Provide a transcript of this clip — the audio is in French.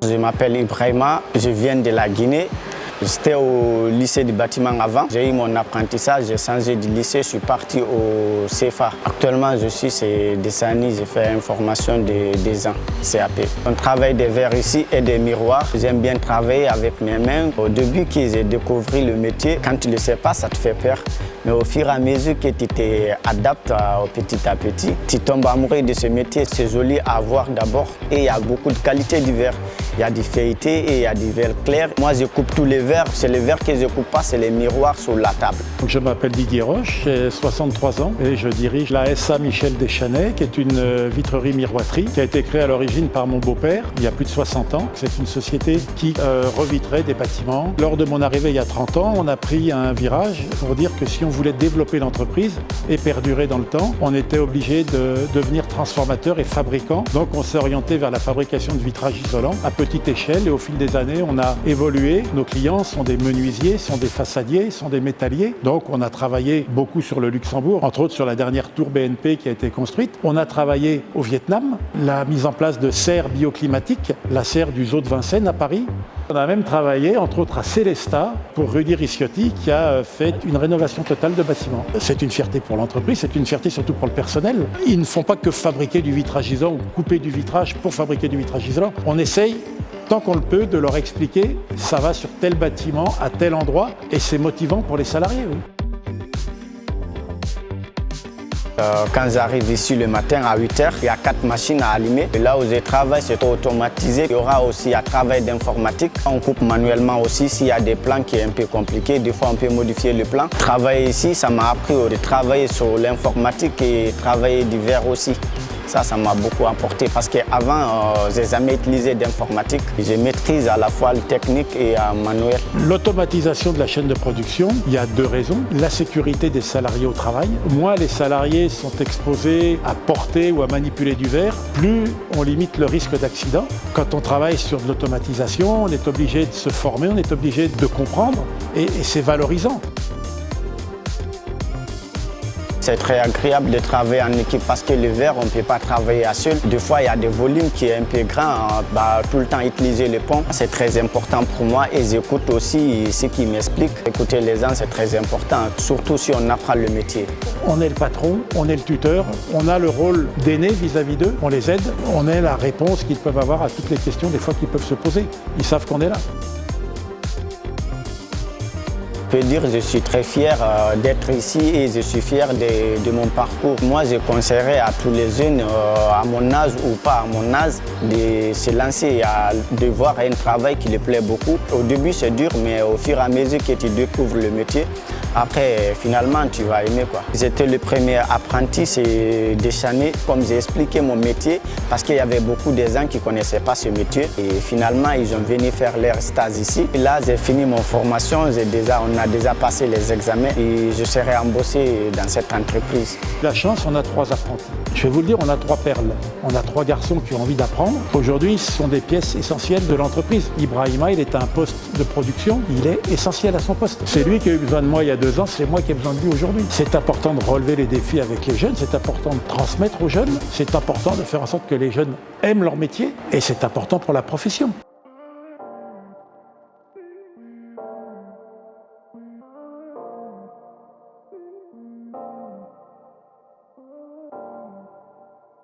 Je m'appelle Ibrahima, je viens de la Guinée. J'étais au lycée du bâtiment avant. J'ai eu mon apprentissage, j'ai changé de lycée, je suis parti au CFA. Actuellement, je suis chez Dessani, j'ai fait une formation de 2 ans, CAP. On travaille des verres ici et des miroirs. J'aime bien travailler avec mes mains. Au début que j'ai découvert le métier, quand tu ne le sais pas, ça te fait peur. Mais au fur et à mesure que tu t'adaptes petit à petit, tu tombes amoureux de ce métier. C'est joli à voir d'abord et il y a beaucoup de qualité du verre. Il y a du feuilleté et il y a du verre clair. Moi, je coupe tous les verres. C'est les verres que je ne coupe pas, c'est les miroirs sur la table. Je m'appelle Didier Roche, j'ai 63 ans et je dirige la SA Michel Deschanais, qui est une vitrerie-miroiterie qui a été créée à l'origine par mon beau-père il y a plus de 60 ans. C'est une société qui revitrait des bâtiments. Lors de mon arrivée il y a 30 ans, on a pris un virage pour dire que si on voulait développer l'entreprise et perdurer dans le temps, on était obligé de devenir transformateur et fabricant. Donc on s'est orienté vers la fabrication de vitrages isolants à petite échelle et au fil des années, on a évolué. Nos clients sont des menuisiers, sont des façadiers, sont des métalliers. Donc on a travaillé beaucoup sur le Luxembourg, entre autres sur la dernière tour BNP qui a été construite. On a travaillé au Vietnam, la mise en place de serres bioclimatiques, la serre du Zoo de Vincennes à Paris. On a même travaillé, entre autres, à Célestat pour Rudy Ricciotti qui a fait une rénovation totale de bâtiments. C'est une fierté pour l'entreprise, c'est une fierté surtout pour le personnel. Ils ne font pas que fabriquer du vitrage isolant ou couper du vitrage pour fabriquer du vitrage isolant. On essaye, tant qu'on le peut, de leur expliquer ça va sur tel bâtiment, à tel endroit, et c'est motivant pour les salariés. Oui. Quand j'arrive ici le matin à 8h, il y a 4 machines à allumer. Et là où je travaille, c'est automatisé. Il y aura aussi un travail d'informatique. On coupe manuellement aussi s'il y a des plans qui sont un peu compliqués. Des fois, on peut modifier le plan. Travailler ici, ça m'a appris de travailler sur l'informatique et travailler du verre aussi. Ça m'a beaucoup apporté parce qu'avant, je n'ai jamais utilisé d'informatique. Je maîtrise à la fois le technique et le manuel. L'automatisation de la chaîne de production, il y a 2 raisons. La sécurité des salariés au travail. Moins les salariés sont exposés à porter ou à manipuler du verre, plus on limite le risque d'accident. Quand on travaille sur de l'automatisation, on est obligé de se former, on est obligé de comprendre et c'est valorisant. C'est très agréable de travailler en équipe parce que le verre, on ne peut pas travailler à seul. Des fois, il y a des volumes qui sont un peu grands. Tout le temps utiliser le pont, c'est très important pour moi et j'écoute aussi ce qu'ils m'expliquent. Écouter les gens, c'est très important, surtout si on apprend le métier. On est le patron, on est le tuteur, on a le rôle d'aîné vis-à-vis d'eux, on les aide, on est la réponse qu'ils peuvent avoir à toutes les questions des fois qu'ils peuvent se poser. Ils savent qu'on est là. Je peux dire que je suis très fier d'être ici et je suis fier de mon parcours. Moi, je conseillerais à tous les jeunes, à mon âge ou pas à mon âge, de se lancer, de voir un travail qui leur plaît beaucoup. Au début, c'est dur, mais au fur et à mesure que tu découvres le métier, après, finalement, tu vas aimer. J'étais le premier apprenti chez Deschanais, comme j'ai expliqué mon métier, parce qu'il y avait beaucoup de gens qui ne connaissaient pas ce métier. Et finalement, ils ont venu faire leur stage ici. Et là, j'ai fini mon formation, on a déjà passé les examens et je serai embauché dans cette entreprise. La chance, on a 3 apprentis. Je vais vous le dire, on a 3 perles. On a 3 garçons qui ont envie d'apprendre. Aujourd'hui, ce sont des pièces essentielles de l'entreprise. Ibrahima, il est à un poste de production, il est essentiel à son poste. C'est lui qui a eu besoin de moi il y a 2 ans, c'est moi qui ai besoin de lui aujourd'hui. C'est important de relever les défis avec les jeunes, c'est important de transmettre aux jeunes, c'est important de faire en sorte que les jeunes aiment leur métier et c'est important pour la profession.